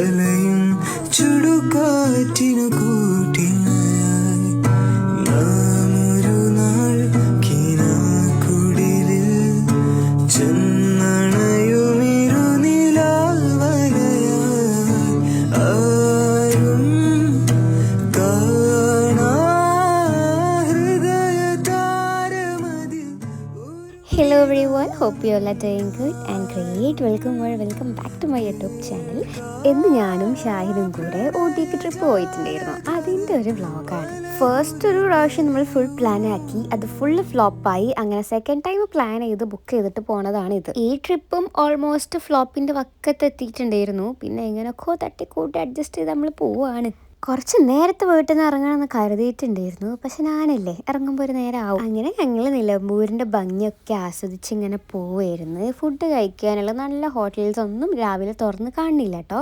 അലയും ചുടുകാറ്റിനു കൂട്ടിനായി നാം ഒരു നാൾ കിനാക്കുടിലിൽ ചെന്നണയുമിരുനിലാവലയായി ആരും കാണാ ഹൃദയതാരമതിൽ. Hello everyone, hope you all are doing good and great. Welcome back to my YouTube channel. ഇന്ന് ഞാനും ഷാഹിദും കൂടെ ഊട്ടിക്ക് ട്രിപ്പ് പോയിട്ടുണ്ടായിരുന്നു. അതിൻ്റെ ഒരു വ്ളോഗാണ്. ഫസ്റ്റ് ഒരു പ്രാവശ്യം നമ്മൾ ഫുൾ പ്ലാൻ ആക്കി, അത് ഫുള്ള് ഫ്ലോപ്പായി. അങ്ങനെ സെക്കൻഡ് ടൈം പ്ലാൻ ചെയ്ത് ബുക്ക് ചെയ്തിട്ട് പോണതാണ് ഇത്. ഈ ട്രിപ്പും ഓൾമോസ്റ്റ് ഫ്ലോപ്പിൻ്റെ വക്കത്ത് എത്തിയിട്ടുണ്ടായിരുന്നു. പിന്നെ എങ്ങനെയൊക്കെ തട്ടിക്കൂട്ടി അഡ്ജസ്റ്റ് ചെയ്ത് നമ്മൾ പോവുകയാണ്. കുറച്ച് നേരത്തെ വീട്ടിൽ നിന്ന് ഇറങ്ങണമെന്ന് കരുതിയിട്ടുണ്ടായിരുന്നു, പക്ഷെ ഞാനല്ലേ ഇറങ്ങുമ്പോൾ ഒരു നേരം ആവും. അങ്ങനെ ഞങ്ങൾ നിലമ്പൂരിൻ്റെ ഭംഗിയൊക്കെ ആസ്വദിച്ച് ഇങ്ങനെ പോവുമായിരുന്നു. ഫുഡ് കഴിക്കാനുള്ള നല്ല ഹോട്ടൽസ് ഒന്നും രാവിലെ തുറന്ന് കാണില്ല കേട്ടോ.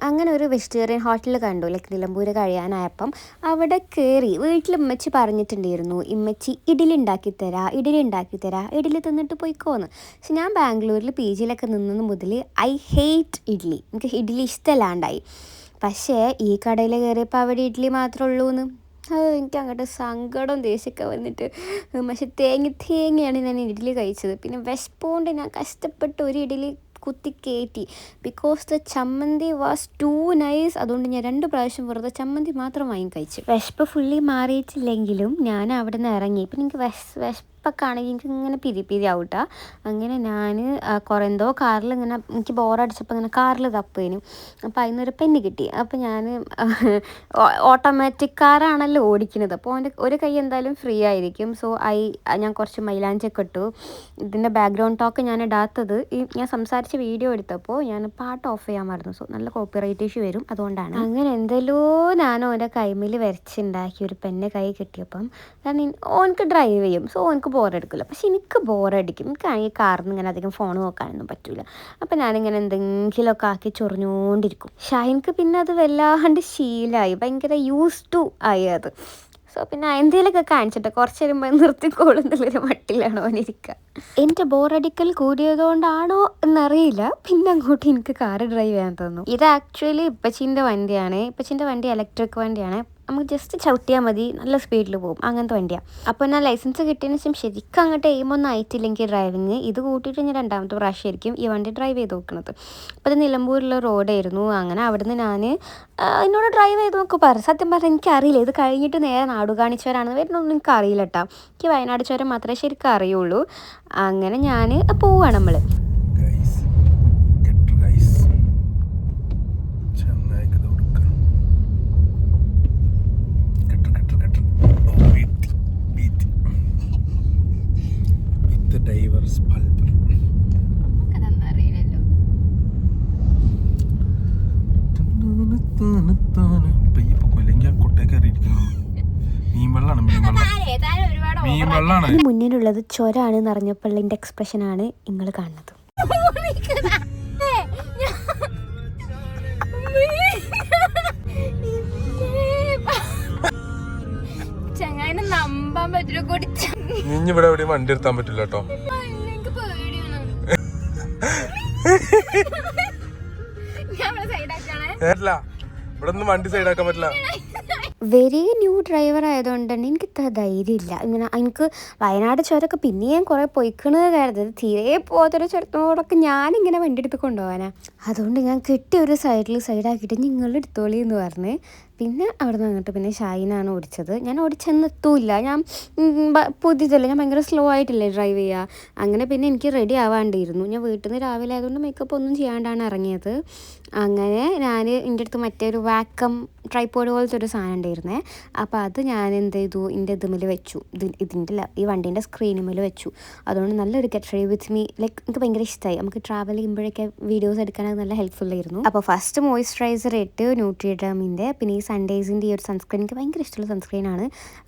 അങ്ങനെ ഒരു വെജിറ്റേറിയൻ ഹോട്ടൽ കണ്ടു, ലൈക്ക് നിലമ്പൂർ കഴിയാനായപ്പം അവിടെ കയറി. വീട്ടിൽ ഇമ്മച്ചി പറഞ്ഞിട്ടുണ്ടായിരുന്നു, ഇമ്മച്ചി ഇഡ്ഡലി ഉണ്ടാക്കി തരാം, ഇഡ്ഡലി തിന്നിട്ട് പോയിക്കോന്ന്. പക്ഷെ ഞാൻ ബാംഗ്ലൂരിൽ പി ജിയിലൊക്കെ നിന്നത് മുതൽ ഐ ഹേറ്റ് ഇഡ്ഡലി. എനിക്ക് ഇഡ്ഡലി ഇഷ്ടമല്ലാണ്ടായി. പക്ഷേ ഈ കടയിൽ കയറിയപ്പോൾ അവിടെ ഇഡ്ഡലി മാത്രമേ ഉള്ളൂ എന്ന്. എനിക്ക് അങ്ങോട്ട് സങ്കടം ദേഷ്യമൊക്കെ വന്നിട്ട്, പക്ഷെ തേങ്ങയാണ് ഞാൻ ഇഡ്ഡലി കഴിച്ചത്. പിന്നെ വിശപ്പുകൊണ്ട് ഞാൻ കഷ്ടപ്പെട്ട് ഒരു ഇഡ്ഡലി കുത്തി കയറ്റി. ബിക്കോസ് ദ ചമ്മന്തി വാസ് ടു നൈസ്. അതുകൊണ്ട് ഞാൻ 2 പ്രാവശ്യം വെറുതെ ചമ്മന്തി മാത്രം വാങ്ങി കഴിച്ചു. വിശപ്പ് ഫുള്ളി മാറിയിട്ടില്ലെങ്കിലും ഞാൻ അവിടെ നിന്ന് ഇറങ്ങി. ഇപ്പം എനിക്ക് വിശപ്പൊക്കെ ആണെങ്കിൽ എനിക്ക് ഇങ്ങനെ പിരി ആവട്ടാ. അങ്ങനെ ഞാൻ എന്തോ കാറിൽ ഇങ്ങനെ എനിക്ക് ബോറടിച്ചപ്പോൾ ഇങ്ങനെ കാറിൽ തപ്പേനു. അപ്പോൾ അതിനൊരു പെണ്ണ് കിട്ടി. അപ്പോൾ ഞാൻ ഓട്ടോമാറ്റിക് കാറാണല്ലോ ഓടിക്കുന്നത്, അപ്പോൾ അവൻ്റെ ഒരു കൈ എന്തായാലും ഫ്രീ ആയിരിക്കും. സോ ഞാൻ കുറച്ച് മൈലാഞ്ചൊക്കെ ഇട്ടു. ഇതിൻ്റെ ബാക്ക്ഗ്രൗണ്ട് ടോക്ക് ഞാൻ ഇടാത്തത്, ഞാൻ സംസാരിച്ച് വീഡിയോ എടുത്തപ്പോൾ ഞാൻ പാട്ട് ഓഫ് ചെയ്യാൻ മറന്നു. സോ നല്ല കോപ്പിറൈറ്റ് ഇഷ്യൂ വരും, അതുകൊണ്ടാണ്. അങ്ങനെ എന്തെല്ലോ ഞാൻ ഓൻ്റെ കൈമിൽ വരച്ചുണ്ടാക്കി ഒരു പെണ്ണ് കൈ കിട്ടിയപ്പം, കാരണം ഓനക്ക് ഡ്രൈവ് ചെയ്യും, സോ ഓനക്ക് ബോറടിക്കില്ല. പക്ഷെ എനിക്ക് ബോറടിക്കും. എനിക്കാണെങ്കിൽ കാറിൽ നിന്ന് ഇങ്ങനെ അധികം ഫോൺ നോക്കാനൊന്നും പറ്റില്ല. അപ്പം ഞാനിങ്ങനെ എന്തെങ്കിലുമൊക്കെ ആക്കി ചൊറിഞ്ഞുകൊണ്ടിരിക്കും. ഷാഹിൻക്ക് പിന്നെ അത് വല്ലാണ്ട് ശീലമായി, ഭയങ്കര യൂസ് ടു ആയി അത്. സോ പിന്നെ എന്തെങ്കിലുമൊക്കെ കാണിച്ചിട്ട് കുറച്ച് വരുമ്പോൾ നിർത്തിക്കോളുന്നുള്ളൊരു മട്ടിലാണ് അവനിരിക്കുക. എൻ്റെ ബോറടിക്കൽ കൂടിയതുകൊണ്ടാണോ എന്നറിയില്ല, പിന്നെ അങ്ങോട്ട് എനിക്ക് കാറ് ഡ്രൈവ് ചെയ്യാൻ തോന്നും. ഇത് ആക്ച്വലി ഇപ്പച്ചിൻ്റെ വണ്ടിയാണ്. ഇപ്പച്ചിൻ്റെ വണ്ടി ഇലക്ട്രിക് വണ്ടിയാണ്. നമുക്ക് ജസ്റ്റ് ചവിട്ടിയാൽ മതി, നല്ല സ്പീഡിൽ പോകും, അങ്ങനത്തെ വണ്ടിയാണ്. അപ്പോൾ ഞാൻ ലൈസൻസ് കിട്ടിയതിന് ശേഷം ശരിക്കും അങ്ങോട്ട് എയിമൊന്നും ആയിട്ടില്ലെങ്കിൽ ഡ്രൈവിങ് ഇത് കൂട്ടിയിട്ട് ഞാൻ 2ാമത്തെ പ്രാവശ്യമായിരിക്കും ഈ വണ്ടി ഡ്രൈവ് ചെയ്ത് നോക്കുന്നത്. അപ്പോൾ അത് നിലമ്പൂരിലുള്ള റോഡായിരുന്നു. അങ്ങനെ അവിടുന്ന് ഞാൻ എന്നോട് ഡ്രൈവ് ചെയ്ത് നോക്കി പറഞ്ഞു. സത്യം പറഞ്ഞാൽ എനിക്കറിയില്ല, ഇത് കഴിഞ്ഞിട്ട് നേരെ നാടുകാണി ചുരമാണെന്ന് വരുന്നൊന്നും എനിക്കറിയില്ല കേട്ടോ. എനിക്ക് വയനാട് ചുരം മാത്രമേ ശരിക്കും അറിയുള്ളൂ. അങ്ങനെ ഞാൻ പോവുകയാണ് നമ്മൾ. മുന്നിലുള്ളത് ചുരമാണെന്ന് അറിഞ്ഞപ്പോൾ എൻ്റെ എക്സ്പ്രഷനാണ് നിങ്ങൾ കാണുന്നത്. ചങ്ങായിനെ നമ്പാൻ പറ്റില്ല. ഇവിടെ എവിടെയും വണ്ടി എടുത്താൻ പറ്റില്ല കേട്ടോ. എനിക്ക് പേടിയാണ്. ഞാൻ സൈഡാക്കാണേ. ഇവിടെ ഒന്നും വണ്ടി സൈഡാക്കാൻ പറ്റില്ല. വെരി ന്യൂ ഡ്രൈവർ ആയതുകൊണ്ട് തന്നെ എനിക്ക് ഇത്ര ധൈര്യമില്ല. ഇങ്ങനെ എനിക്ക് വയനാട് ചുരമൊക്കെ പിന്നെയും കുറേ പൊയ്ക്കണത് കരുതത്, തീരെ പോകാത്തൊരു ചുരത്തിനോടൊക്കെ ഞാനിങ്ങനെ വണ്ടി എടുത്ത് കൊണ്ടുപോകാനാണ്. അതുകൊണ്ട് ഞാൻ കിട്ടിയ ഒരു സൈഡാക്കിയിട്ട് നിങ്ങൾ എടുത്തോളി എന്ന് പറഞ്ഞ് പിന്നെ അവിടെ നിന്ന് അങ്ങോട്ട് പിന്നെ ഷാഹിനാണ് ഓടിച്ചത്. ഞാൻ ഓടിച്ചെന്നെത്തൂല്ല, ഞാൻ പുതിയതല്ല, ഞാൻ ഭയങ്കര സ്ലോ ആയിട്ടില്ലേ ഡ്രൈവ് ചെയ്യുക. അങ്ങനെ പിന്നെ എനിക്ക് റെഡി ആവാണ്ടിരുന്നു. ഞാൻ വീട്ടിൽ നിന്ന് രാവിലെ ആയതുകൊണ്ട് മേക്കപ്പ് ഒന്നും ചെയ്യാണ്ടാണ് ഇറങ്ങിയത്. അങ്ങനെ ഞാൻ എൻ്റെ അടുത്ത് മറ്റേ ഒരു വാക്കം ട്രൈപോഡ് പോലത്തെ ഒരു സാധനം ഉണ്ടായിരുന്നേ. അപ്പോൾ അത് ഞാൻ എന്ത് ചെയ്തു, എൻ്റെ ഇതുമിൽ വെച്ചു, ഇതിൻ്റെ ഈ വണ്ടീൻ്റെ സ്ക്രീനുമിൽ വെച്ചു. അതുകൊണ്ട് നല്ലൊരു get ready with me, like എനിക്ക് ഭയങ്കര ഇഷ്ടമായി. നമുക്ക് ട്രാവൽ ചെയ്യുമ്പോഴൊക്കെ വീഡിയോസ് എടുക്കാനത് നല്ല ഹെൽപ്ഫുൾ ആയിരുന്നു. അപ്പോൾ ഫസ്റ്റ് മോയ്സ്ചറൈസർ ഇട്ട് ന്യൂട്രിഡമിൻ്റെ, പിന്നെ ഈ സൺഡേസിൻ്റെ ഈ ഒരു സൺസ്ക്രീൻ എനിക്ക് ഭയങ്കര ഇഷ്ടമുള്ള സൺസ്ക്രീനാണ്.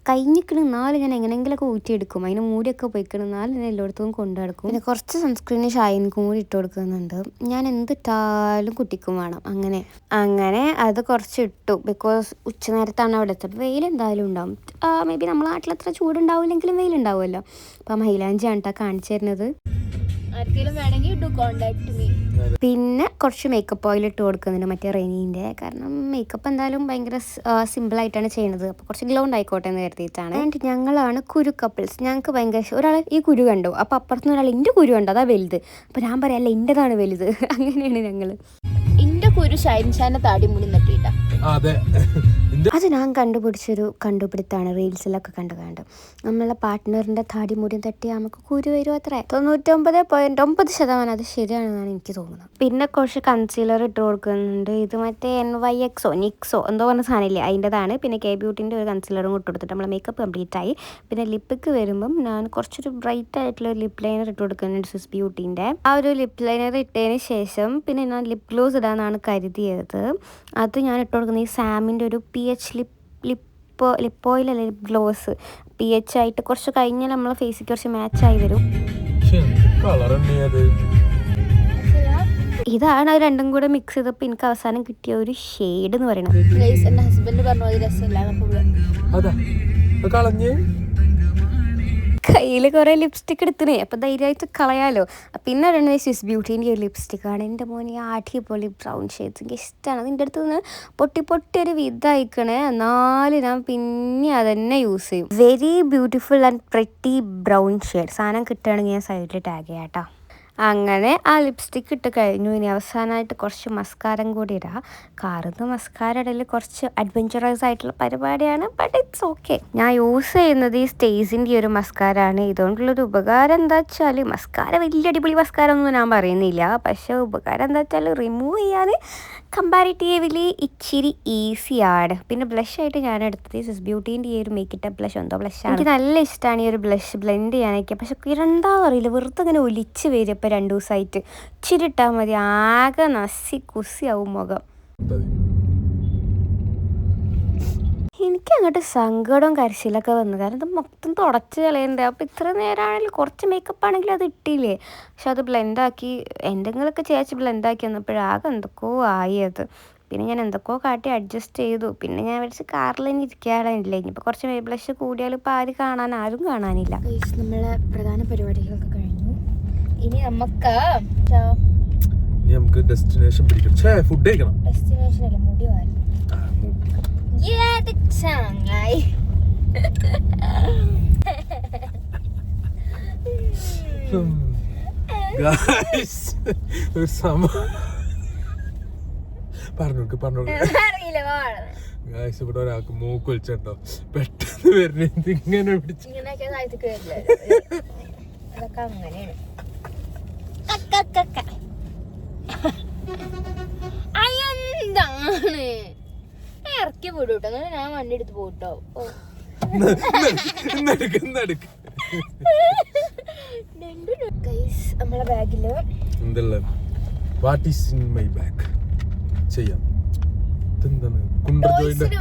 കഴിഞ്ഞിക്കണെന്നാലും ഞാൻ എങ്ങനെയെങ്കിലുമൊക്കെ ഊറ്റിയെടുക്കും, അതിന് മൂടിയൊക്കെ പോയിക്കണെന്നാലും ഞാൻ എല്ലായിടത്തും കൊണ്ടു നടക്കും. പിന്നെ കുറച്ച് സൺസ്ക്രീന് ഷാഹിൻക്കും കൂടി ഇട്ട് കൊടുക്കുന്നുണ്ട്. ഞാൻ എന്തിട്ടാലും കുട്ടിക്കും വേണം. അങ്ങനെ അത് കുറച്ച് ഇട്ടു. ബിക്കോസ് ഉച്ചനേരത്താണ് അവിടെ എത്തുന്നത്, വെയിലെന്തായാലും ഉണ്ടാവും. മേ ബി നമ്മളെ നാട്ടിൽ അത്ര ചൂടുണ്ടാവില്ലെങ്കിലും വെയിലുണ്ടാവുമല്ലോ. അപ്പം മൈലാഞ്ചിയാണ് കേട്ടോ കാണിച്ചു തരുന്നത്. ആർക്കെങ്കിലും വേണമെങ്കിൽ ഡു കോണ്ടാക്ട് മീ. പിന്നെ കുറച്ച് മേക്കപ്പ് ഓയിൽ ഇട്ട് കൊടുക്കുന്നുണ്ട്, മറ്റേ റെനീൻ്റെ. കാരണം മേക്കപ്പ് എന്തായാലും ഭയങ്കര സിമ്പിളായിട്ടാണ് ചെയ്യുന്നത്, അപ്പോൾ കുറച്ച് ഗ്ലോ ഉണ്ടായിക്കോട്ടെ എന്ന് കരുതിയിട്ടാണ്. ആൻഡ് ഞങ്ങളാണ് കുരു കപ്പിൾസ്. ഞങ്ങൾക്ക് ഭയങ്കര ഒരാൾ ഈ കുരു കണ്ടു, അപ്പോൾ അപ്പുറത്തുനിന്ന് ഒരാൾ എൻ്റെ കുരു കണ്ടു, അതാ വലുത്. അപ്പോൾ ഞാൻ പറയാം, അല്ല എൻ്റെതാണ് വലുത്. അങ്ങനെയാണ് ഞങ്ങൾ. എന്റെ കുരു ഷൈൻഷാന്റെ താടി മുടി നട്ടിട്ടാ. അത് ഞാൻ കണ്ടുപിടിച്ചൊരു കണ്ടുപിടുത്താണ്, റീൽസിലൊക്കെ കണ്ട് നമ്മളെ പാർട്ട്ണറിൻ്റെ താടി മുടി തട്ടിയാൽ നമുക്ക് കുരു വരും. അത്ര 99.9% അത് ശരിയാണെന്നാണ് എനിക്ക് തോന്നുന്നത്. പിന്നെ കുറച്ച് കൺസീലർ ഇട്ട് കൊടുക്കുന്നുണ്ട്. ഇത് മറ്റേ NYXോ നിക്സോ എന്തോ പറഞ്ഞ സാധനമില്ലേ, അതിൻ്റെതാണ്. പിന്നെ K ബ്യൂട്ടിൻ്റെ ഒരു കൺസീലറും ഇട്ട് കൊടുത്തിട്ട് നമ്മളെ മേക്കപ്പ് കംപ്ലീറ്റ് ആയി. പിന്നെ ലിപ്പിക്ക് വരുമ്പം ഞാൻ കുറച്ചൊരു ബ്രൈറ്റ് ആയിട്ടുള്ള ഒരു ലിപ്പ് ലൈനർ ഇട്ട് കൊടുക്കുന്നുണ്ട്, സ്വിസ് ബ്യൂട്ടിൻ്റെ. ആ ഒരു ലിപ്പ് ലൈനർ ഇട്ടതിന് ശേഷം പിന്നെ ഞാൻ ലിപ്പ് ഗ്ലോസ് ഇടാനാണ് കരുതിയത്. അത് ഞാൻ ഇട്ട് കൊടുക്കുന്നത് ഈ സാമിൻ്റെ ഒരു PH ലിപ്പ് ഓയിൽ അല്ല, ലിപ്പ് ഗ്ലോസ്. PH ആയിട്ട് കുറച്ച് കഴിഞ്ഞാൽ നമ്മളെ ഫേസിൽ കുറച്ച് മാച്ചായി വരും. ഇതാണ് അത് രണ്ടും കൂടെ മിക്സ് ചെയ്തപ്പോൾ എനിക്ക് അവസാനം കിട്ടിയ ഒരു ഷെയ്ഡ് എന്ന് പറയുന്നത്. എന്റെ ഹസ്ബൻഡ് പറഞ്ഞു അത് രസമില്ല. കയ്യിൽ കുറേ ലിപ്സ്റ്റിക് എടുത്തിനേ, അപ്പോൾ ധൈര്യമായിട്ട് കളയാലോ. പിന്നെ പറയുന്നത് സ്വിസ് ബ്യൂട്ടീൻ്റെ ഒരു ലിപ്സ്റ്റിക്കാണ്. എൻ്റെ മോനെ അടിപൊളി ബ്രൗൺ ഷെയ്ഡ്സ് എനിക്ക് ഇഷ്ടമാണ്. അതിൻ്റെ അടുത്ത് നിന്ന് പൊട്ടിയൊരു വിധമായിക്കണേ, എന്നാലും ഞാൻ പിന്നെ അതന്നെ യൂസ് ചെയ്യും. Very beautiful and pretty brown shade. സാധനം കിട്ടുകയാണെങ്കിൽ ഞാൻ സൈഡിൽ ടാഗ് ചെയ്യാം കേട്ടോ. അങ്ങനെ ആ ലിപ്സ്റ്റിക്ക് ഇട്ട് കഴിഞ്ഞു. ഇനി അവസാനമായിട്ട് കുറച്ച് മസ്കാരം കൂടി ഇടാം. കാറുന്ന മസ്കാര ഇടയിൽ കുറച്ച് അഡ്വഞ്ചറസ് ആയിട്ടുള്ള പരിപാടിയാണ്, ബട്ട് ഇറ്റ്സ് ഓക്കെ. ഞാൻ യൂസ് ചെയ്യുന്നത് ഈ സ്റ്റേസിൻ്റെ ഒരു മസ്കാരാണ്. ഇതുകൊണ്ടുള്ളൊരു ഉപകാരം എന്താ വെച്ചാൽ, മസ്കാര വലിയ അടിപൊളി മസ്കാരം ഒന്നും ഞാൻ പറയുന്നില്ല, പക്ഷേ ഉപകാരം എന്താ വെച്ചാൽ റിമൂവ് ചെയ്യാൻ കമ്പാരിറ്റീവ്ലി ഇച്ചിരി ഈസിയാണ്. പിന്നെ ബ്ലഷ് ആയിട്ട് ഞാൻ എടുത്തത് സ്വിസ് ബ്യൂട്ടീൻ്റെ ഈ ഒരു മേക്ക് ഇട്ടപ്പ് ബ്ലഷ് എന്തോ ബ്ലഷാണ്. എനിക്ക് നല്ല ഇഷ്ടമാണ് ഈ ഒരു ബ്ലഷ് ബ്ലെൻഡ് ചെയ്യാനൊക്കെ. പക്ഷെ ഇരണ്ടാവും അറിയില്ല, വെറുതെ അങ്ങനെ ഒലിച്ച് വരും. ഇപ്പോൾ 2 ദിവസമായിട്ട് ഇച്ചിരി ഇട്ടാൽ മതി, ആകെ നസി കുസിയാവും മുഖം. എനിക്ക് അങ്ങോട്ട് സങ്കടവും കരച്ചിലൊക്കെ വന്നു, കാരണം ഇത് മൊത്തം തുടച്ച് കളയണ്ടേ. അപ്പോൾ ഇത്ര നേരമാണെങ്കിലും കുറച്ച് മേക്കപ്പ് ആണെങ്കിലും അത് ഇട്ടില്ലേ, പക്ഷെ അത് ബ്ലെൻഡാക്കി എന്തെങ്കിലുമൊക്കെ ചേച്ചി ബ്ലെൻഡാക്കി വന്നപ്പോഴാകെ എന്തൊക്കെയോ ആയി അത്. പിന്നെ ഞാൻ എന്തൊക്കെയോ കാട്ടി അഡ്ജസ്റ്റ് ചെയ്തു. പിന്നെ ഞാൻ വിളിച്ച് കാറിൽ തന്നെ ഇരിക്കാറില്ല. ഇനിയിപ്പോൾ കുറച്ച് ബ്ലഷ് കൂടിയാലും ഇപ്പോൾ ആരും കാണാനില്ല. നമ്മളെ പ്രധാന പരിപാടികളൊക്കെ കഴിഞ്ഞു. ഇനി നമുക്ക് ഡെസ്റ്റിനേഷൻ പിടിക്കണം. ഫുഡ് കഴിക്കണം. ഡെസ്റ്റിനേഷൻ അല്ല, മുടി വാരണം. ചങ്ങായി ഇവിടെ ഒരാൾക്ക് മൂക്ക് വലിച്ചോ പെട്ടെന്ന് വരുന്നത് ഇങ്ങനെ പിടിച്ചു. ഇങ്ങനെയൊക്കെ താഴത്തേക്ക് വരില്ല, അതൊക്കെ അങ്ങനെയാണ്. എന്താണ് ഇറക്കി വിടൂട്ടോ, ഞാൻ വണ്ടി എടുത്ത് പോട്ടോ. നമ്മളെ ബാഗില്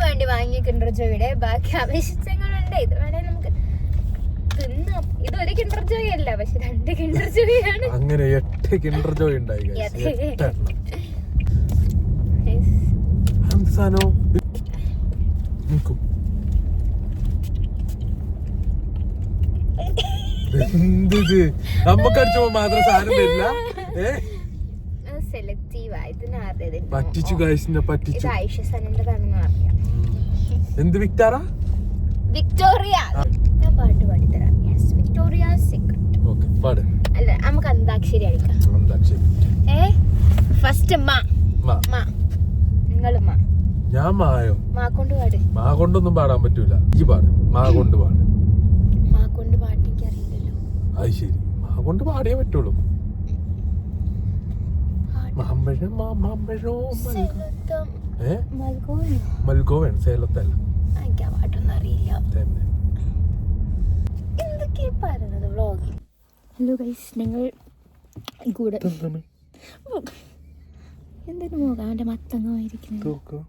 വേണ്ടി വാങ്ങിയ കിൻഡർ ജോയുടെ ബാക്കി ആവശ്യങ്ങളുണ്ട്. ഇത് വേണേ നമുക്ക് തിന്നാം. ഇതൊരു കിൻഡർ ജോയ് അല്ല, പക്ഷെ 2 കിൻഡർ ജോയാണ്. അങ്ങനെ 8 കിൻഡർ ജോയ് ഉണ്ടായി. നമുക്കടിച്ചപ്പോ മാത്രം സാധനം വരില്ല. പറ്റിച്ചു ഗൈസിനെ പറ്റിച്ചു. എന്ത് വിക്ടോറിയ? വിക്ടോറിയ ഞാൻ പാട്ട് പാടിത്തരാം. Victoria secret. ഓക്കേ, പാട്. അല്ല, നമുക്ക് അന്താക്ഷരി കളിക്കാം. അന്താക്ഷരി. ഫസ്റ്റ് നിങ്ങള് ഞാൻ മായോ? മാ കൊണ്ട് പാട്. മാ കൊണ്ടൊന്നും പാടാൻ പറ്റൂല. ഈ പാട്. മാ കൊണ്ട് പാട്. മാ കൊണ്ട് പാട്ട് എനിക്ക് അറിയില്ലല്ലോ. അത് ശരി, മാ കൊണ്ട് പാടിയേ പറ്റുള്ളൂ. മൽഗോവൻ സേലത്തല്ല. എനിക്ക് ആ പാട്ടൊന്നും അറിയില്ല. എന്തൊക്കെയാ പറയുന്നത് വ്ളോഗിൽ. ഹലോ ഗൈസ്, ഞങ്ങൾ കൂടെ എന്തിനു പോകാം, അവൻ്റെ മത്തങ്ങമായിരിക്കുന്നത്.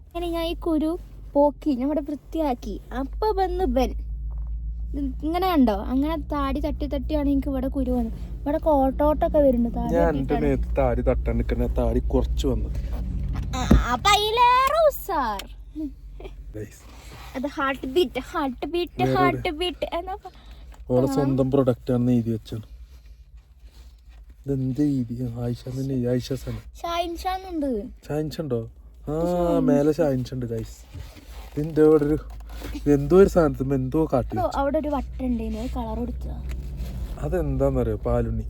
അങ്ങനെ ഞാൻ ഈ കുരു പോക്കി ഞമ്മടെ വൃത്തിയാക്കി. അപ്പൊ വന്ന് ബെൻ ഇങ്ങനെ കണ്ടോ, അങ്ങനെ താടി തട്ടിയാണ് എനിക്ക് ഇവിടെ കുരു വന്നത്. ഇവിടെ കോട്ടോട്ടൊക്കെ വരുന്നുണ്ട്. താടി തട്ടാൻ നിൽക്കുന്ന താടി കുറച്ച് വന്നു. അപ്പൊ അതിലേറെ ഉസാർ. അത് ഹാർട്ട് ബീറ്റ് സ്വന്തം പ്രൊഡക്റ്റ് ആണെന്ന് എഴുതി വെച്ചാണ്. ഇതെന്ത് രീതി ആയിഷ തന്നെ ആയിഷ സാധനം ഷായിൻഷാന്നുണ്ട്. ഷായിൻഷുണ്ടോ? ആ മേലെ ഷായിൻഷുണ്ട് ഗൈസ്. ഇതിൻ്റെ അവിടെ ഒരു എന്തോ ഒരു സാധനത്തുമ്പോ എന്തോ കാട്ടി അവിടെ ഒരു വട്ടുണ്ട് കളർ കൊടുത്തതാ. അതെന്താന്നറിയോ? പാലുണ്ണി.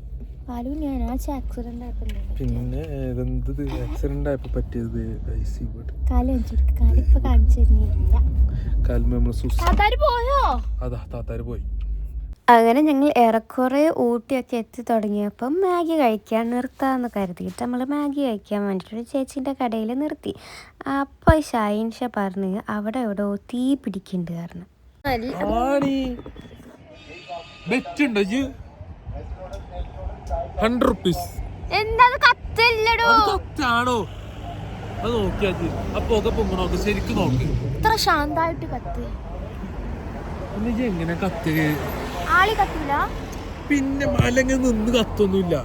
പാലുണ്ണിയാണ് ആക്സിഡന്റ് ആയിട്ടുണ്ട്. പിന്നെ ഇതെന്തത് ആക്സിഡന്റ് ആയപ്പോ പറ്റിയത് ഗൈസ്. ഇവിടെ കാലിപ്പോ കാണിച്ചു തരുന്നില്ല. കാലുമ്പോ നമ്മള് താത്താര് പോയോ? അതാ താത്താര് പോയി. അങ്ങനെ ഞങ്ങൾ ഏറെക്കുറെ ഊട്ടിയൊക്കെ എത്തി തുടങ്ങിയപ്പം മാഗി കഴിക്കാൻ നിർത്താമെന്ന് കരുതിയിട്ട് നമ്മൾ മാഗി കഴിക്കാൻ വേണ്ടിയിട്ട് ചേച്ചീൻ്റെ കടയിൽ നിർത്തി. അപ്പോൾ ഷായിൻഷ പറഞ്ഞ് അവിടെ എവിടെയോ തീ പിടിക്കുന്നുണ്ട് കാരണം. എന്താ കത്തില്ലടോ? കത്താണോ? അത് നോക്കിയാ പുക പൊങ്ങണോ? ശരിക്കും നോക്ക്. ഇത്ര ശാന്തായിട്ട് കത്ത് എങ്ങനെ കത്ത്? ആളി കത്തില്ല. പിന്നെ അല്ലെങ്കിൽ നിന്ന് കത്തൊന്നുമില്ല.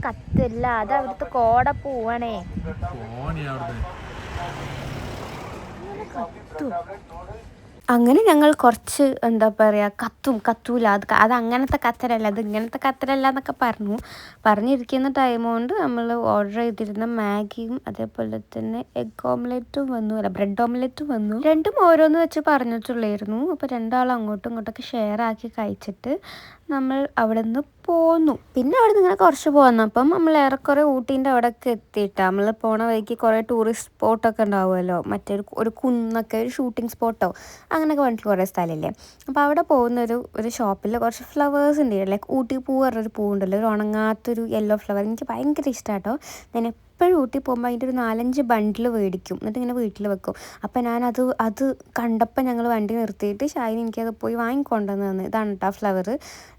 കത്തില്ല, അത് അവിടുത്തെ കോട പോവാണേ. അങ്ങനെ ഞങ്ങൾ കുറച്ച് എന്താ പറയുക കത്തൂല അത് അങ്ങനത്തെ കത്തരല്ല, അത് ഇങ്ങനത്തെ കത്തരല്ല എന്നൊക്കെ പറഞ്ഞിരിക്കുന്ന ടൈം കൊണ്ട് നമ്മൾ ഓർഡർ ചെയ്തിരുന്ന മാഗിയും അതേപോലെ തന്നെ എഗ് ഓംലെറ്റും വന്നു, അല്ല ബ്രെഡ് ഓംലെറ്റും വന്നു. രണ്ടും ഓരോന്ന് വെച്ച് പറഞ്ഞിട്ടുള്ളായിരുന്നു. അപ്പോൾ രണ്ടാളും അങ്ങോട്ടും ഇങ്ങോട്ടൊക്കെ ഷെയർ ആക്കി കഴിച്ചിട്ട് നമ്മൾ അവിടെ നിന്ന് പോന്നു. പിന്നെ അവിടെ നിന്ന് ഇങ്ങനെ കുറച്ച് പോന്നപ്പം നമ്മൾ ഏറെക്കുറെ ഊട്ടീൻ്റെ അവിടെയൊക്കെ എത്തിയിട്ടാണ്. നമ്മൾ പോണ വഴിക്ക് കുറേ ടൂറിസ്റ്റ് സ്പോട്ടൊക്കെ ഉണ്ടാവുമല്ലോ, ഒരു കുന്നൊക്കെ, ഒരു ഷൂട്ടിംഗ് സ്പോട്ടോ അങ്ങനെയൊക്കെ പറഞ്ഞിട്ട് കുറേ സ്ഥലമില്ലേ. അപ്പോൾ അവിടെ പോകുന്ന ഒരു ഷോപ്പിൽ കുറച്ച് ഫ്ലവേഴ്സ് ഉണ്ട്. ലൈക്ക് ഊട്ടി പൂ പറഞ്ഞൊരു പൂവുണ്ടല്ലോ, ഒരു ഉണങ്ങാത്തൊരു യെല്ലോ ഫ്ലവർ. എനിക്ക് ഭയങ്കര ഇഷ്ടമാട്ടോ. ഞാൻ എപ്പോഴും ഊട്ടി പോകുമ്പോൾ അതിൻ്റെ ഒരു 4-5 ബണ്ടിൽ മേടിക്കും, എന്നിട്ട് ഇങ്ങനെ വീട്ടിൽ വെക്കും. അപ്പോൾ അത് കണ്ടപ്പോൾ ഞങ്ങൾ വണ്ടി നിർത്തിയിട്ട് ഷായിന് എനിക്കത് പോയി വാങ്ങിക്കൊണ്ടുവന്ന് തന്നു. ഇതാണ് കേട്ടോ ഫ്ലവർ.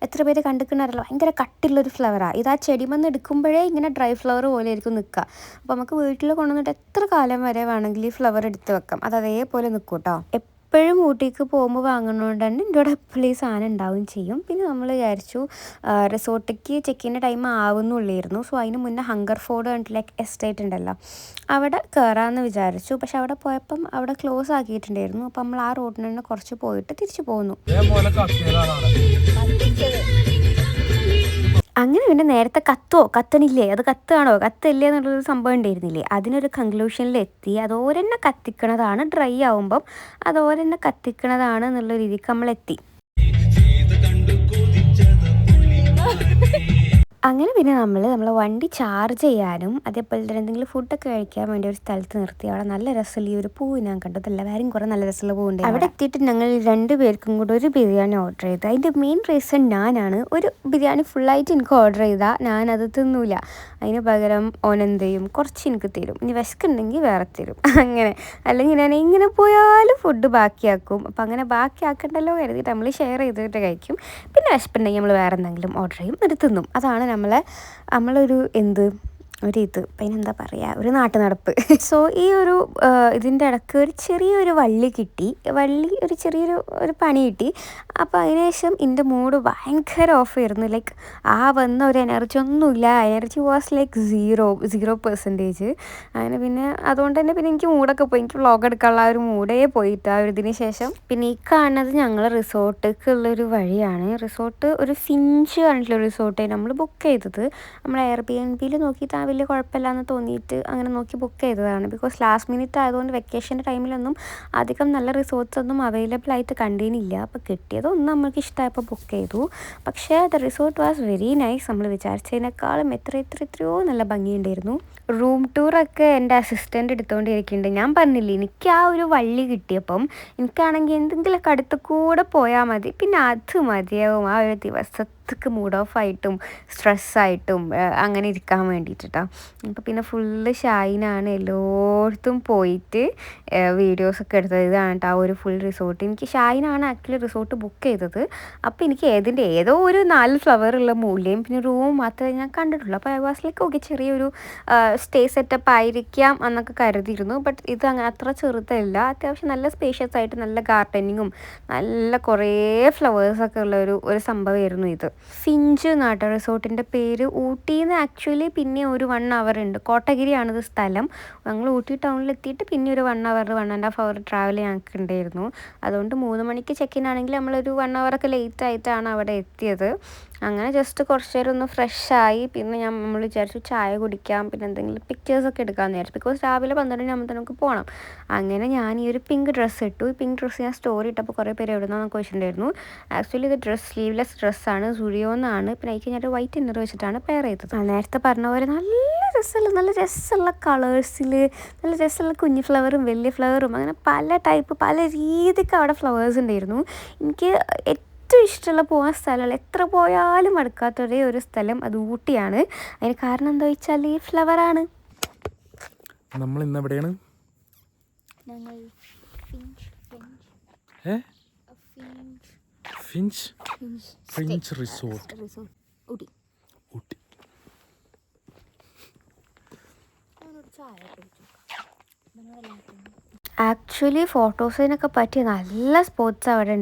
എത്ര പേര് കണ്ടിട്ടുണ്ടായിരുന്നല്ലോ, ഭയങ്കര കട്ടിയുള്ളൊരു ഫ്ലവറാണ് ഇത്. ആ ചെടിമെന്ന് എടുക്കുമ്പോഴേ ഇങ്ങനെ ഡ്രൈ ഫ്ലവർ പോലെ ആയിരിക്കും നിൽക്കുക. അപ്പോൾ നമുക്ക് വീട്ടിൽ കൊണ്ടുവന്നിട്ട് എത്ര കാലം വരെ വേണമെങ്കിൽ ഈ ഫ്ലവർ എടുത്ത് വെക്കാം, അത് അതേപോലെ നിൽക്കും കേട്ടോ. എപ്പോഴും ഊട്ടിക്ക് പോകുമ്പോൾ വാങ്ങുന്നതുകൊണ്ട് തന്നെ എൻ്റെ കൂടെ എപ്പോഴും ഈ സാധനം ഉണ്ടാവുകയും ചെയ്യും. പിന്നെ നമ്മൾ വിചാരിച്ചു റിസോർട്ടിലേക്ക് ചെക്കിൻ്റെ ടൈം ആവുന്നുള്ളായിരുന്നു. സോ അതിന് മുന്നേ ഹങ്കർ ഫോർഡ് കണ്ടിട്ട് ലൈക്ക് എസ്റ്റേറ്റ് ഉണ്ടല്ലോ, അവിടെ കയറാമെന്ന് വിചാരിച്ചു. പക്ഷെ അവിടെ പോയപ്പം അവിടെ ക്ലോസ് ആക്കിയിട്ടുണ്ടായിരുന്നു. അപ്പം നമ്മൾ ആ റോഡിന് തന്നെ കുറച്ച് പോയിട്ട് തിരിച്ചു പോന്നു. അങ്ങനെ പിന്നെ നേരത്തെ കത്തണില്ലേ, അത് കത്താണോ കത്തില്ലേ എന്നുള്ളൊരു സംഭവം ഉണ്ടായിരുന്നില്ലേ, അതിനൊരു കൺക്ലൂഷനിലെത്തി. അതോരെന്നെ കത്തിക്കണതാണ്, ഡ്രൈ ആവുമ്പം അതോരെന്നെ കത്തിക്കണതാണ് എന്നുള്ള രീതിക്ക് നമ്മളെത്തി. അങ്ങനെ പിന്നെ നമ്മളെ വണ്ടി ചാർജ് ചെയ്യാനും അതേപോലെ തന്നെ എന്തെങ്കിലും ഫുഡൊക്കെ കഴിക്കാൻ വേണ്ടി ഒരു സ്ഥലത്ത് നിർത്തി. അവിടെ നല്ല രസമുള്ള ഈ ഒരു പൂവ് ഞാൻ കണ്ടതല്ല, വേറെയും കുറേ നല്ല രസമുള്ള പൂവുണ്ട്. അവിടെ എത്തിയിട്ട് ഞങ്ങൾ 2 പേർക്കും കൂടെ ഒരു ബിരിയാണി ഓർഡർ ചെയ്തു. അതിൻ്റെ മെയിൻ റീസൺ ഞാനാണ്. ഒരു ബിരിയാണി ഫുള്ളായിട്ട് എനിക്ക് ഓർഡർ ചെയ്താൽ ഞാനത് തിന്നൂല. അതിന് പകരം ഓനെന്തെയും കുറച്ച് എനിക്ക് തരും, ഇനി വിശക്കുണ്ടെങ്കിൽ വേറെ തരും, അങ്ങനെ. അല്ലെങ്കിൽ ഞാൻ ഇങ്ങനെ പോയാലും ഫുഡ് ബാക്കിയാക്കും. അപ്പം അങ്ങനെ ബാക്കിയാക്കണ്ടല്ലോ കരുതിയിട്ട് നമ്മൾ ഷെയർ ചെയ്തിട്ട് കഴിക്കും. പിന്നെ വിശപ്പുണ്ടെങ്കിൽ നമ്മൾ വേറെ എന്തെങ്കിലും ഓർഡർ ചെയ്യും, എന്നിട്ട് തിന്നും. അതാണ് നമ്മളൊരു അതിനെന്താ പറയുക, ഒരു നാട്ടു നടപ്പ്. സോ ഈ ഇതിൻ്റെ ഇടയ്ക്ക് ഒരു ചെറിയൊരു വള്ളി കിട്ടി, ഒരു ചെറിയൊരു പണി കിട്ടി. അപ്പോൾ അതിനുശേഷം എൻ്റെ മൂഡ് ഭയങ്കര ഓഫ് ആയിരുന്നു. ലൈക്ക് വന്ന ഒരു എനർജി ഒന്നുമില്ല, എനർജി വാസ് ലൈക്ക് 0%. അങ്ങനെ പിന്നെ അതുകൊണ്ട് തന്നെ പിന്നെ എനിക്ക് മൂഡൊക്കെ പോയി, എനിക്ക് വ്ളോഗ് എടുക്കാനുള്ള ഒരു മൂഡേ പോയിട്ട് ആ ഒരു ഇതിന് ശേഷം. പിന്നെ ഈ കാണുന്നത് ഞങ്ങൾ റിസോർട്ടിലേക്കുള്ളൊരു വഴിയാണ്. റിസോർട്ട് ഒരു ഫിഞ്ച് പറഞ്ഞിട്ടുള്ള റിസോർട്ട് നമ്മൾ ബുക്ക് ചെയ്തത്. നമ്മൾ Airbnb നോക്കിയിട്ട് വലിയ കുഴപ്പമില്ലാന്ന് തോന്നിയിട്ട് അങ്ങനെ നോക്കി ബുക്ക് ചെയ്തതാണ്. ബിക്കോസ് ലാസ്റ്റ് മിനിറ്റ് ആയതുകൊണ്ട് വെക്കേഷൻ്റെ ടൈമിലൊന്നും അധികം നല്ല റിസോർട്ട്സ് ഒന്നും അവൈലബിൾ ആയിട്ട് കണ്ടിരുന്നില്ല. അപ്പോൾ കിട്ടിയതൊന്നും നമ്മൾക്ക് ഇഷ്ടമായപ്പോൾ ബുക്ക് ചെയ്തു. പക്ഷേ the resort was very nice. നമ്മൾ വിചാരിച്ചതിനേക്കാളും എത്രയോ നല്ല ഭംഗിയുണ്ടായിരുന്നു. റൂം ടൂറൊക്കെ എൻ്റെ അസിസ്റ്റൻ്റ് എടുത്തുകൊണ്ടിരിക്കുന്നുണ്ട്. ഞാൻ പറഞ്ഞില്ലേ, എനിക്ക് ആ ഒരു വള്ളി കിട്ടിയപ്പം എനിക്കാണെങ്കിൽ എന്തെങ്കിലുമൊക്കെ അടുത്ത് കൂടെ പോയാൽ മതി, പിന്നെ അത് മതിയാവും ആ ഒരു ദിവസത്തേക്ക് മൂഡ് ഓഫ് ആയിട്ടും സ്ട്രെസ്സായിട്ടും അങ്ങനെ ഇരിക്കാൻ വേണ്ടിയിട്ടാ. അപ്പോൾ പിന്നെ ഫുള്ള് ഷൈനാണ് എല്ലായിടത്തും പോയിട്ട് വീഡിയോസൊക്കെ എടുത്തത്. ഇതാണ് കേട്ടോ ആ ഒരു ഫുൾ റിസോർട്ട്. എനിക്ക് ഷൈനാണ് ആക്ച്വലി റിസോർട്ട് ബുക്ക് ചെയ്തത്. അപ്പോൾ എനിക്ക് ഏതോ ഒരു 4 ഫ്ലവറുള്ള മൂലയും പിന്നെ റൂം മാത്രമേ ഞാൻ കണ്ടിട്ടുള്ളൂ. അപ്പോൾ ഐ വാസ് ലൈക്ക് ഓക്കെ, ചെറിയൊരു സ്റ്റേ സെറ്റപ്പ് ആയിരിക്കാം എന്നൊക്കെ കരുതിയിരുന്നു. ബട്ട് ഇത് അങ്ങനെ അത്ര ചെറുതല്ല, അത്യാവശ്യം നല്ല സ്പേഷ്യസ് ആയിട്ട് നല്ല ഗാർഡനിങ്ങും നല്ല കുറേ ഫ്ലവേഴ്സൊക്കെ ഉള്ള ഒരു സംഭവമായിരുന്നു ഇത്. ഫിഞ്ച് എന്നാട്ടോ റിസോർട്ടിൻ്റെ പേര്. ഊട്ടിയിൽ നിന്ന് ആക്ച്വലി പിന്നെ ഒരു 1 hour ഉണ്ട്. കോട്ടഗിരിയാണിത് സ്ഥലം. ഞങ്ങൾ ഊട്ടി ടൗണിൽ എത്തിയിട്ട് പിന്നെ ഒരു 1 hour 1.5 hour ട്രാവൽ ഞങ്ങൾക്ക് ഉണ്ടായിരുന്നു. അതുകൊണ്ട് 3 മണിക്ക് ചെക്ക് ഇൻ ആണെങ്കിൽ നമ്മളൊരു 1 hour ഒക്കെ ലേറ്റ് ആയിട്ടാണ് അവിടെ എത്തിയത്. അങ്ങനെ ജസ്റ്റ് കുറച്ച് നേരം ഒന്ന് ഫ്രഷായി. പിന്നെ നമ്മൾ വിചാരിച്ചു ചായ കുടിക്കാം, പിന്നെ എന്തെങ്കിലും പിക്ചേഴ്സൊക്കെ എടുക്കാമെന്ന് വിചാരിച്ചു. ബിക്കോസ് രാവിലെ 12 ആകുമ്പോൾ നമുക്ക് പോകണം. അങ്ങനെ ഞാൻ ഈ ഒരു പിങ്ക് ഡ്രസ്സ് ഇട്ടു. ഈ പിങ്ക് ഡ്രസ്സ് ഞാൻ സ്റ്റോറി ഇട്ടപ്പോൾ കുറേ പേര് എവിടുന്നാന്ന് ചോദിച്ചിട്ടുണ്ടായിരുന്നു. ആക്ച്വലി ഇത് സ്ലീവ്ലെസ് ഡ്രസ്സാണ്, സുഡിയോന്നാണ്. പിന്നെ അതിലേക്ക് ഞാൻ വൈറ്റ് ഇന്നർ വെച്ചിട്ടാണ് പെയർ ചെയ്തത്. നേരത്തെ പറഞ്ഞ പോലെ നല്ല രസമുള്ള കളേഴ്സിൽ നല്ല രസമുള്ള കുഞ്ഞു ഫ്ലവറും വലിയ ഫ്ലവറും അങ്ങനെ പല ടൈപ്പ് പല രീതിക്ക് അവിടെ ഫ്ലവേഴ്സ് ഉണ്ടായിരുന്നു. എനിക്ക് ഏറ്റവും ഇഷ്ടമുള്ള പോകാൻ സ്ഥലങ്ങൾ, എത്ര പോയാലും മടുക്കാത്ത ഒരേ ഒരു സ്ഥലം അത് ഊട്ടിയാണ്. അതിന് കാരണം എന്താ വെച്ചാൽ ഈ ഫ്ലവറാണ്. നമ്മൾ ഇന്ന് എവിടെയാണ്? Finch resort, Ooty. ആക്ച്വലി ഫോട്ടോസിനൊക്കെ പറ്റിയ നല്ല സ്പോട്ട് അവിടെ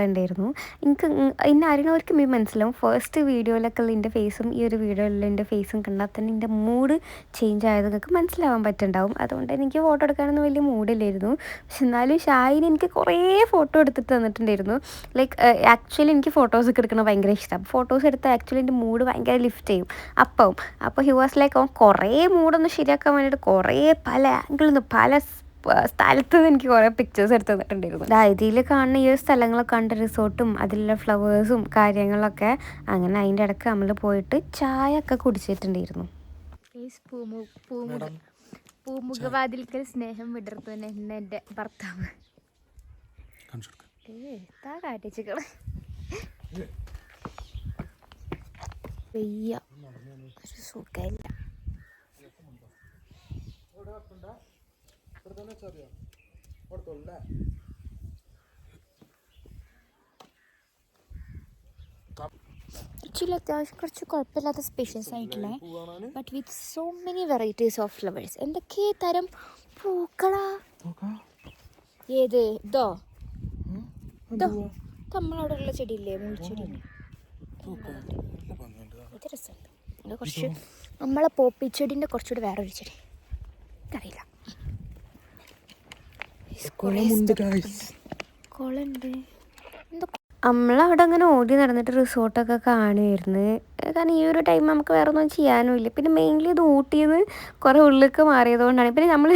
ഉണ്ടായിരുന്നു. എനിക്ക് എന്നെ അറിയുന്നവർക്ക് മനസ്സിലാവും. ഫസ്റ്റ് വീഡിയോയിലൊക്കെ ഉള്ള എൻ്റെ ഫേസും ഈ ഒരു വീഡിയോയിലുള്ള എൻ്റെ ഫേസും കണ്ടാൽ തന്നെ എൻ്റെ മൂഡ് ചേഞ്ച് ആയത് നിങ്ങൾക്ക് മനസ്സിലാവാൻ പറ്റുന്നുണ്ടാവും. അതുകൊണ്ട് എനിക്ക് ഫോട്ടോ എടുക്കാനൊന്നും വലിയ മൂഡില്ലായിരുന്നു. പക്ഷെ എന്നാലും ഷാഹിന് എനിക്ക് കുറേ ഫോട്ടോ എടുത്തിട്ട് തന്നിട്ടുണ്ടായിരുന്നു. ലൈക്ക് ആക്ച്വലി എനിക്ക് ഫോട്ടോസൊക്കെ എടുക്കുന്നത് ഭയങ്കര ഇഷ്ടമാണ്. ഫോട്ടോസ് എടുത്താൽ ആക്ച്വലി എൻ്റെ മൂഡ് ഭയങ്കര ലിഫ്റ്റ് ചെയ്യും. അപ്പോൾ ഹി വാസ് ലൈക്ക് അവൻ കുറേ മൂഡൊന്ന് ശരിയാക്കാൻ വേണ്ടിയിട്ട് കുറേ പല ആംഗിളിൽ നിന്ന് പല സ്ഥലത്ത് നിന്ന് എനിക്ക് കുറേ പിക്ചേഴ്സ് എടുത്ത് തന്നിട്ടുണ്ടായിരുന്നു. ഇതിൽ കാണുന്ന ഈ ഒരു സ്ഥലങ്ങളൊക്കെ കണ്ട റിസോർട്ടും അതിലുള്ള ഫ്ലവേഴ്സും കാര്യങ്ങളൊക്കെ. അങ്ങനെ അതിൻ്റെ ഇടയ്ക്ക് നമ്മൾ പോയിട്ട് ചായ ഒക്കെ കുടിച്ചിട്ടുണ്ടായിരുന്നു. പൂമുഖവാതിൽക്കൽ സ്നേഹം വിടർത്തുന്ന എൻ്റെ ഭർത്താവ് കാട്ടിച്ചിക്കള വെയ്യ ഒരു സുഖമില്ല. ആക്ച്വലി അത്യാവശ്യം കുറച്ച് കുഴപ്പമില്ലാത്ത സ്പേഷ്യസ് ആയിട്ടുള്ള but with so many varieties of flowers. എന്തൊക്കെ തരം പൂക്കളാ! ഏത് ഇതോ നമ്മളവിടെ ഉള്ള ചെടിയില്ലേ, മുൾച്ചെടിയില്ലേ, ഇത് രസമുണ്ട്. അത് കുറച്ച് നമ്മളെ പോപ്പിച്ചെടീൻ്റെ കുറച്ചുകൂടി വേറൊരു ചെടി എനിക്കറിയില്ല. കുളമുണ്ട്. നമ്മളവിടെ അങ്ങനെ ഓടി നടന്നിട്ട് റിസോർട്ടൊക്കെ കാണുമായിരുന്നു. കാരണം ഈ ഒരു ടൈം നമുക്ക് വേറെ ഒന്നും ചെയ്യാനും ഇല്ല. പിന്നെ മെയിൻലി ഇത് ഊട്ടിയിൽ നിന്ന് കുറേ ഉള്ളിലേക്ക് മാറിയതുകൊണ്ടാണ്. പിന്നെ നമ്മൾ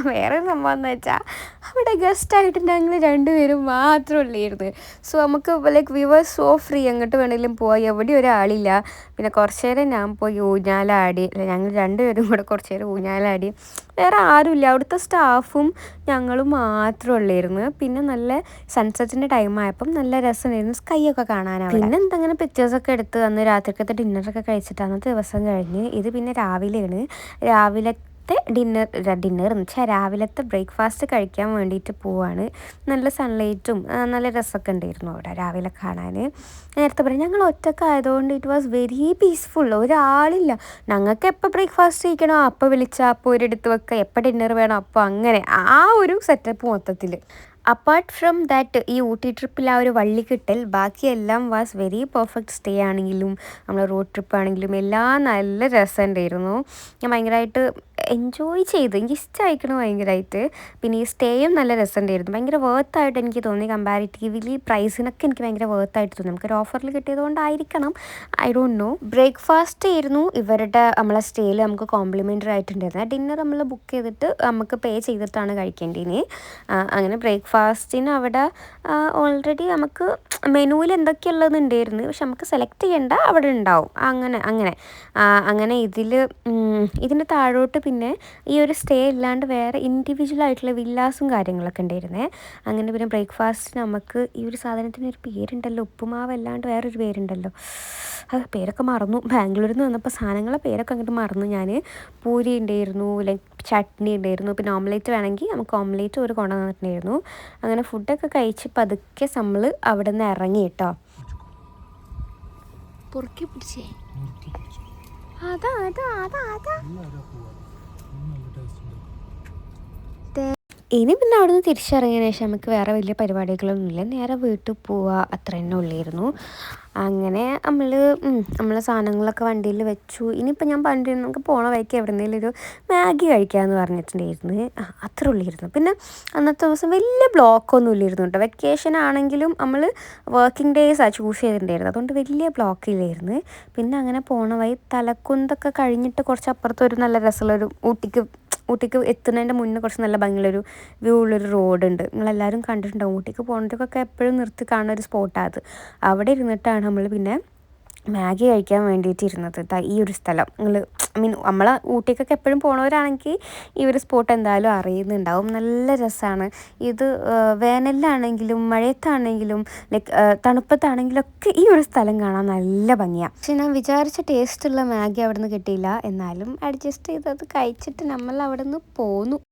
വേറെ സംഭവം എന്ന് വെച്ചാൽ അവിടെ ഗസ്റ്റായിട്ട് ഞങ്ങൾ 2 പേരും മാത്രമേ ഉള്ളായിരുന്നു. സോ നമുക്ക് like we were so free, എങ്ങോട്ട് വേണമെങ്കിലും പോയി, എവിടെ ഒരാളില്ല. പിന്നെ കുറച്ച് നേരം ഞാൻ പോയി ഊഞ്ഞാലാടി. ഞങ്ങൾ 2 പേരും കൂടെ കുറച്ച് നേരം ഊഞ്ഞാലാടി. വേറെ ആരുമില്ല, അവിടുത്തെ സ്റ്റാഫും ഞങ്ങളും മാത്രമേ ഉള്ളായിരുന്നു. പിന്നെ നല്ല സൺസെറ്റിൻ്റെ ടൈം ആയപ്പം നല്ല രസമായിരുന്നു സ്കൈ ഒക്കെ കാണാനാണ്. പിന്നെ എന്തെങ്കിലും പിക്ചേഴ്സൊക്കെ എടുത്ത് അന്ന് രാത്രിക്കത്തെ ഡിന്നറൊക്കെ കഴിച്ചിട്ട് അന്നത്തെ ദിവസം കഴിഞ്ഞ് ഇത് പിന്നെ രാവിലത്തെ ഡിന്നർ എന്ന് വെച്ചാൽ രാവിലത്തെ ബ്രേക്ക്ഫാസ്റ്റ് കഴിക്കാൻ വേണ്ടിയിട്ട് പോവാണ്. നല്ല സൺലൈറ്റും നല്ല രസമൊക്കെ ഉണ്ടായിരുന്നു അവിടെ രാവിലെ കാണാൻ. നേരത്തെ പറയാം, ഞങ്ങൾ ഒറ്റക്കായതുകൊണ്ട് ഇറ്റ് വാസ് വെരി പീസ്ഫുൾ. ഒരാളില്ല. ഞങ്ങൾക്ക് എപ്പോൾ ബ്രേക്ക്ഫാസ്റ്റ് കഴിക്കണോ അപ്പോൾ വിളിച്ചാൽ അപ്പോൾ ഒരിടത്ത് വെക്കുക, എപ്പോൾ ഡിന്നർ വേണോ അപ്പോൾ അങ്ങനെ ആ ഒരു സെറ്റപ്പ് മൊത്തത്തിൽ. അപ്പാർട്ട് ഫ്രം ദാറ്റ് ഈ ഊട്ടി ട്രിപ്പിൽ ആ ഒരു വള്ളി കിട്ടൽ ബാക്കിയെല്ലാം വാസ് വെരി പെർഫെക്റ്റ്. സ്റ്റേ ആണെങ്കിലും നമ്മൾ റോഡ് ട്രിപ്പ് ആണെങ്കിലും എല്ലാം നല്ല രസമുണ്ടായിരുന്നു. ഞാൻ ഭയങ്കരമായിട്ട് എൻജോയ് ചെയ്തു, എനിക്ക് ഇഷ്ടമായിക്കണം ഭയങ്കരമായിട്ട്. പിന്നെ ഈ സ്റ്റേയും നല്ല രസമുണ്ടായിരുന്നു, ഭയങ്കര വേർത്തായിട്ട് എനിക്ക് തോന്നി. കമ്പാരിറ്റീവ്ലി പ്രൈസിനൊക്കെ എനിക്ക് ഭയങ്കര വേർത്തായിട്ട് തോന്നി. നമുക്കൊരു ഓഫറിൽ കിട്ടിയതുകൊണ്ടായിരിക്കണം, ഐ ഡോണ്ട് നോ. ബ്രേക്ക്ഫാസ്റ്റ് ആയിരുന്നു ഇവരുടെ നമ്മളെ സ്റ്റേയിൽ നമുക്ക് കോംപ്ലിമെൻ്ററി ആയിട്ടുണ്ടായിരുന്നത്. ഡിന്നർ നമ്മൾ ബുക്ക് ചെയ്തിട്ട് നമുക്ക് പേ ചെയ്തിട്ടാണ് കഴിക്കേണ്ടത്. അങ്ങനെ ബ്രേക്ക്ഫാസ്റ്റിന് അവിടെ ഓൾറെഡി നമുക്ക് മെനുവിൽ എന്തൊക്കെയുള്ളതുണ്ടായിരുന്നു, പക്ഷെ നമുക്ക് സെലക്ട് ചെയ്യേണ്ട അവിടെ ഉണ്ടാവും. അങ്ങനെ ഇതിൻ്റെ താഴോട്ട് പിന്നെ ഈ ഒരു സ്റ്റേ ഇല്ലാണ്ട് വേറെ ഇൻഡിവിജ്വൽ ആയിട്ടുള്ള വില്ലാസും കാര്യങ്ങളൊക്കെ ഉണ്ടായിരുന്നേ. അങ്ങനെ പിന്നെ ബ്രേക്ക്ഫാസ്റ്റ് നമുക്ക് ഈ ഒരു സാധനത്തിന് ഒരു പേരുണ്ടല്ലോ, ഉപ്പുമാവ് അല്ലാണ്ട് വേറൊരു പേരുണ്ടല്ലോ, അത് പേരൊക്കെ മറന്നു. ബാംഗ്ലൂരിൽ നിന്ന് വന്നപ്പോൾ സാധനങ്ങളെ പേരൊക്കെ അങ്ങോട്ട് മറന്നു ഞാൻ. പൂരി ഉണ്ടായിരുന്നു, ലൈക്ക് ചട്നി ഉണ്ടായിരുന്നു, പിന്നെ ഓംലേറ്റ് വേണമെങ്കിൽ നമുക്ക് ഓംലേറ്റ് ഒരു കൊണ്ടുവന്നിട്ടുണ്ടായിരുന്നു. അങ്ങനെ ഫുഡൊക്കെ കഴിച്ച് പതുക്കെ നമ്മൾ അവിടെ നിന്ന് ഇറങ്ങി കേട്ടോ. പൊറുക്കി പിടിച്ചേ ഇനി പിന്നെ അവിടെ നിന്ന് തിരിച്ചിറങ്ങിയതിന് ശേഷം നമുക്ക് വേറെ വലിയ പരിപാടികളൊന്നുമില്ല, നേരെ വീട്ടിൽ പോവുക അത്ര തന്നെ ഉള്ളായിരുന്നു. അങ്ങനെ നമ്മൾ സാധനങ്ങളൊക്കെ വണ്ടിയിൽ വെച്ചു. ഇനിയിപ്പോൾ ഞാൻ പണ്ട് നമുക്ക് പോണ വഴിക്ക് എവിടെയെങ്കിലും ഒരു മാഗി കഴിക്കാമെന്ന് പറഞ്ഞിട്ടുണ്ടായിരുന്നു. അത്ര ഉള്ളിരുന്നു. പിന്നെ അന്നത്തെ ദിവസം വലിയ ബ്ലോക്കൊന്നും ഇല്ലായിരുന്നു കേട്ടോ. വെക്കേഷൻ ആണെങ്കിലും നമ്മൾ വർക്കിംഗ് ഡേയ്സാണ് ചൂസ് ചെയ്തിട്ടുണ്ടായിരുന്നത്, അതുകൊണ്ട് വലിയ ബ്ലോക്കില്ലായിരുന്നു. പിന്നെ അങ്ങനെ പോണ വഴി തലക്കുന്തൊക്കെ കഴിഞ്ഞിട്ട് കുറച്ച് അപ്പുറത്തൊരു നല്ല രസമുള്ളൊരു ഊട്ടിക്ക് എത്തുന്നതിൻ്റെ മുന്നേ കുറച്ച് നല്ല ഭംഗിയുള്ളൊരു വ്യൂ ഉള്ളൊരു റോഡുണ്ട്. നിങ്ങളെല്ലാവരും കണ്ടിട്ടുണ്ടാവും. ഊട്ടിക്ക് പോകുന്നവർക്കൊക്കെ എപ്പോഴും നിർത്തി കാണുന്ന ഒരു സ്പോട്ടാണ് അത്. അവിടെ ഇരുന്നിട്ടാണ് നമ്മൾ പിന്നെ മാഗി കഴിക്കാൻ വേണ്ടിയിട്ട് ഇരുന്നത്. ഈ ഒരു സ്ഥലം നമ്മളെ ഊട്ടിക്കൊക്കെ എപ്പോഴും പോണവരാണെങ്കിൽ ഈ ഒരു സ്പോട്ട് എന്തായാലും അറിയുന്നുണ്ടാവും. നല്ല രസമാണ് ഇത്. വേനലിലാണെങ്കിലും മഴയത്താണെങ്കിലും തണുപ്പത്താണെങ്കിലൊക്കെ ഈ ഒരു സ്ഥലം കാണാൻ നല്ല ഭംഗിയാണ്. പക്ഷെ ഞാൻ വിചാരിച്ച ടേസ്റ്റുള്ള മാഗി അവിടെ നിന്ന് കിട്ടിയില്ല. എന്നാലും അഡ്ജസ്റ്റ് ചെയ്തത് കഴിച്ചിട്ട് നമ്മൾ അവിടെ നിന്ന് പോന്നു.